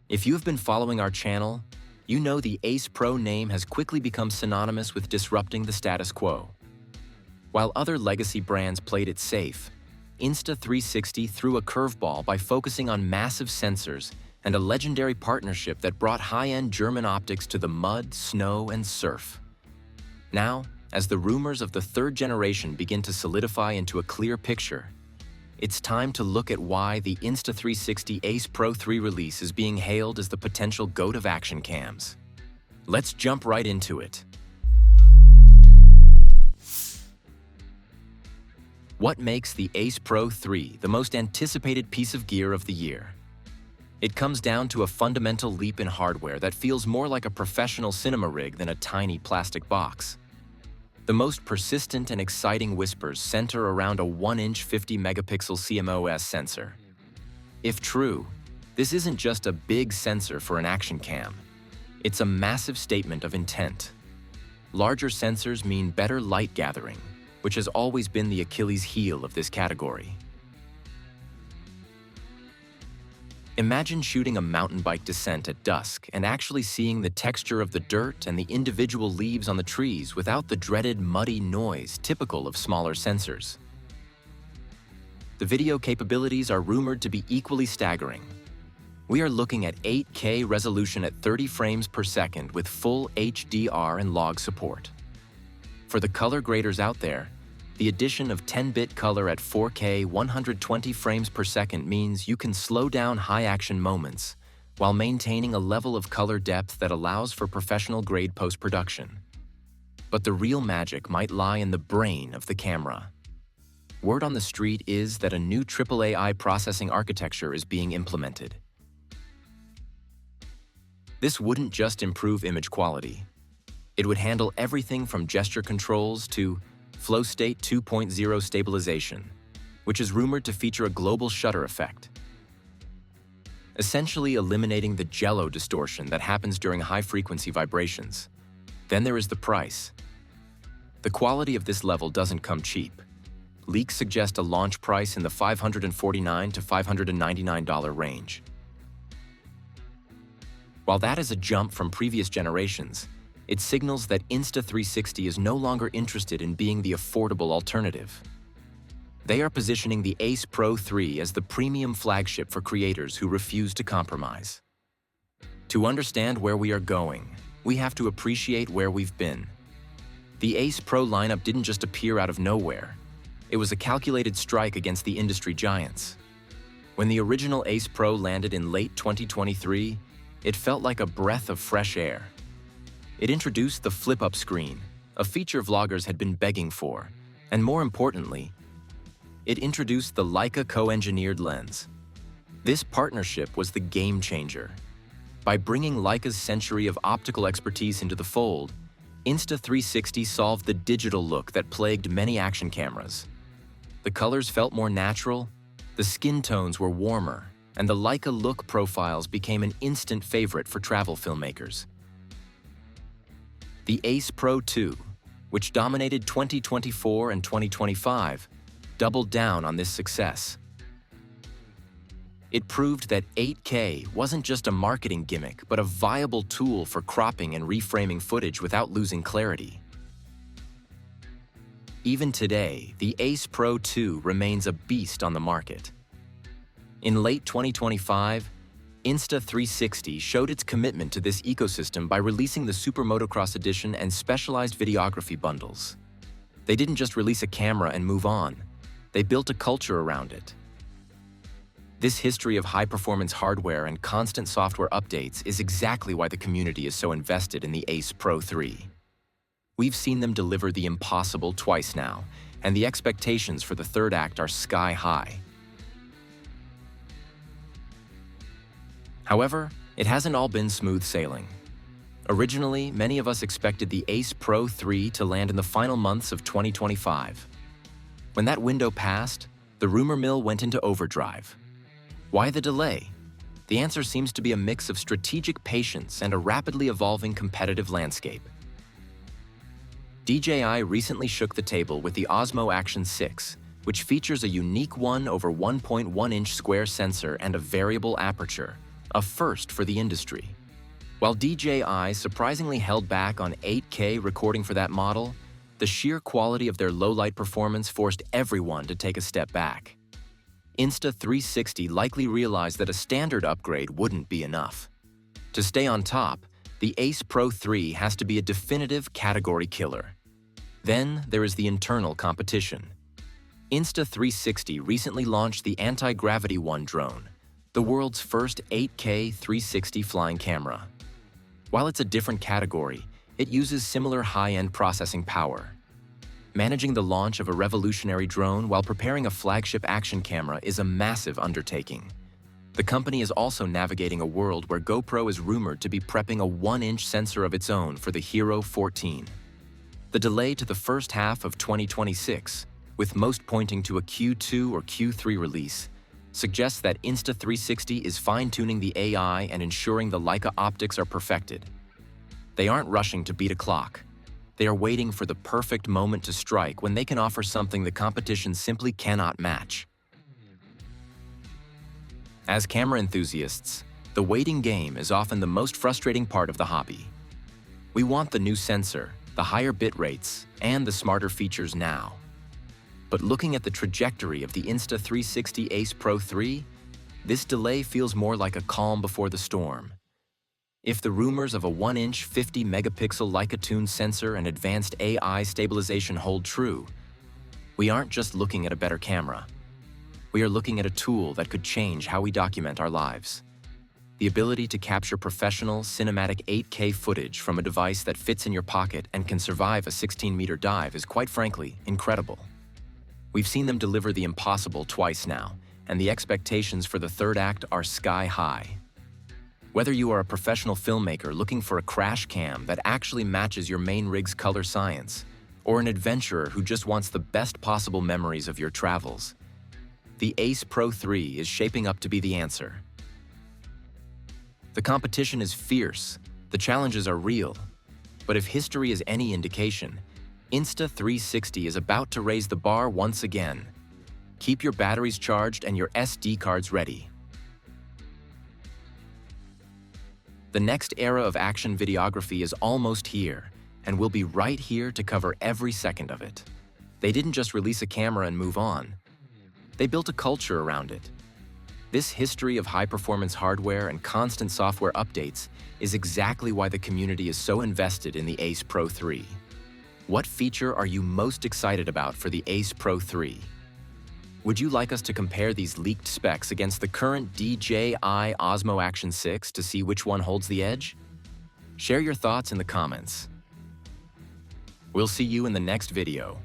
If you have been following our channel, you know the Ace Pro name has quickly become synonymous with disrupting the status quo. While other legacy brands played it safe, Insta360 threw a curveball by focusing on massive sensors and a legendary partnership that brought high-end German optics to the mud, snow, and surf. Now, as the rumors of the third generation begin to solidify into a clear picture, it's time to look at why the Insta360 Ace Pro 3 release is being hailed as the potential GOAT of action cams. Let's jump right into it. What makes the Ace Pro 3 the most anticipated piece of gear of the year? It comes down to a fundamental leap in hardware that feels more like a professional cinema rig than a tiny plastic box. The most persistent and exciting whispers center around a 1-inch 50-megapixel CMOS sensor. If true, this isn't just a big sensor for an action cam. It's a massive statement of intent. Larger sensors mean better light gathering, which has always been the Achilles heel of this category. Imagine shooting a mountain bike descent at dusk and actually seeing the texture of the dirt and the individual leaves on the trees without the dreaded muddy noise typical of smaller sensors. The video capabilities are rumored to be equally staggering. We are looking at 8K resolution at 30 frames per second with full HDR and log support. For the color graders out there, the addition of 10-bit color at 4K 120 frames per second means you can slow down high-action moments while maintaining a level of color depth that allows for professional-grade post-production. But the real magic might lie in the brain of the camera. Word on the street is that a new AAA processing architecture is being implemented. This wouldn't just improve image quality. It would handle everything from gesture controls to Flow State 2.0 stabilization, which is rumored to feature a global shutter effect, essentially eliminating the jello distortion that happens during high-frequency vibrations. Then there is the price. The quality of this level doesn't come cheap. Leaks suggest a launch price in the $549 to $599 range. While that is a jump from previous generations, it signals that Insta360 is no longer interested in being the affordable alternative. They are positioning the Ace Pro 3 as the premium flagship for creators who refuse to compromise. To understand where we are going, we have to appreciate where we've been. The Ace Pro lineup didn't just appear out of nowhere. It was a calculated strike against the industry giants. When the original Ace Pro landed in late 2023, it felt like a breath of fresh air. It introduced the flip-up screen, a feature vloggers had been begging for, and more importantly, it introduced the Leica co-engineered lens. This partnership was the game changer. By bringing Leica's century of optical expertise into the fold, Insta360 solved the digital look that plagued many action cameras. The colors felt more natural, the skin tones were warmer, and the Leica look profiles became an instant favorite for travel filmmakers. The Ace Pro 2, which dominated 2024 and 2025, doubled down on this success. It proved that 8K wasn't just a marketing gimmick, but a viable tool for cropping and reframing footage without losing clarity. Even today, the Ace Pro 2 remains a beast on the market. In late 2025, Insta360 showed its commitment to this ecosystem by releasing the Super Motocross Edition and specialized videography bundles. They didn't just release a camera and move on, they built a culture around it. This history of high-performance hardware and constant software updates is exactly why the community is so invested in the Ace Pro 3. We've seen them deliver the impossible twice now, and the expectations for the third act are sky-high. However, it hasn't all been smooth sailing. Originally, many of us expected the Ace Pro 3 to land in the final months of 2025. When that window passed, the rumor mill went into overdrive. Why the delay? The answer seems to be a mix of strategic patience and a rapidly evolving competitive landscape. DJI recently shook the table with the Osmo Action 6, which features a unique 1/1.1-inch square sensor and a variable aperture, a first for the industry. While DJI surprisingly held back on 8K recording for that model, the sheer quality of their low-light performance forced everyone to take a step back. Insta360 likely realized that a standard upgrade wouldn't be enough. To stay on top, the Ace Pro 3 has to be a definitive category killer. Then there is the internal competition. Insta360 recently launched the Anti-Gravity 1 drone, the world's first 8K 360 flying camera. While it's a different category, it uses similar high-end processing power. Managing the launch of a revolutionary drone while preparing a flagship action camera is a massive undertaking. The company is also navigating a world where GoPro is rumored to be prepping a 1-inch sensor of its own for the Hero 14. The delay to the first half of 2026, with most pointing to a Q2 or Q3 release, suggests that Insta360 is fine-tuning the AI and ensuring the Leica optics are perfected. They aren't rushing to beat a clock. They are waiting for the perfect moment to strike when they can offer something the competition simply cannot match. As camera enthusiasts, the waiting game is often the most frustrating part of the hobby. We want the new sensor, the higher bit rates, and the smarter features now. But looking at the trajectory of the Insta360 Ace Pro 3, this delay feels more like a calm before the storm. If the rumors of a 1-inch 50-megapixel Leica tuned sensor and advanced AI stabilization hold true, we aren't just looking at a better camera. We are looking at a tool that could change how we document our lives. The ability to capture professional, cinematic 8K footage from a device that fits in your pocket and can survive a 16-meter dive is quite frankly incredible. We've seen them deliver the impossible twice now, and the expectations for the third act are sky high. Whether you are a professional filmmaker looking for a crash cam that actually matches your main rig's color science, or an adventurer who just wants the best possible memories of your travels, the Ace Pro 3 is shaping up to be the answer. The competition is fierce, the challenges are real, but if history is any indication, Insta360 is about to raise the bar once again. Keep your batteries charged and your SD cards ready. The next era of action videography is almost here, and we'll be right here to cover every second of it. They didn't just release a camera and move on. They built a culture around it. This history of high-performance hardware and constant software updates is exactly why the community is so invested in the Ace Pro 3. What feature are you most excited about for the Ace Pro 3? Would you like us to compare these leaked specs against the current DJI Osmo Action 6 to see which one holds the edge? Share your thoughts in the comments. We'll see you in the next video.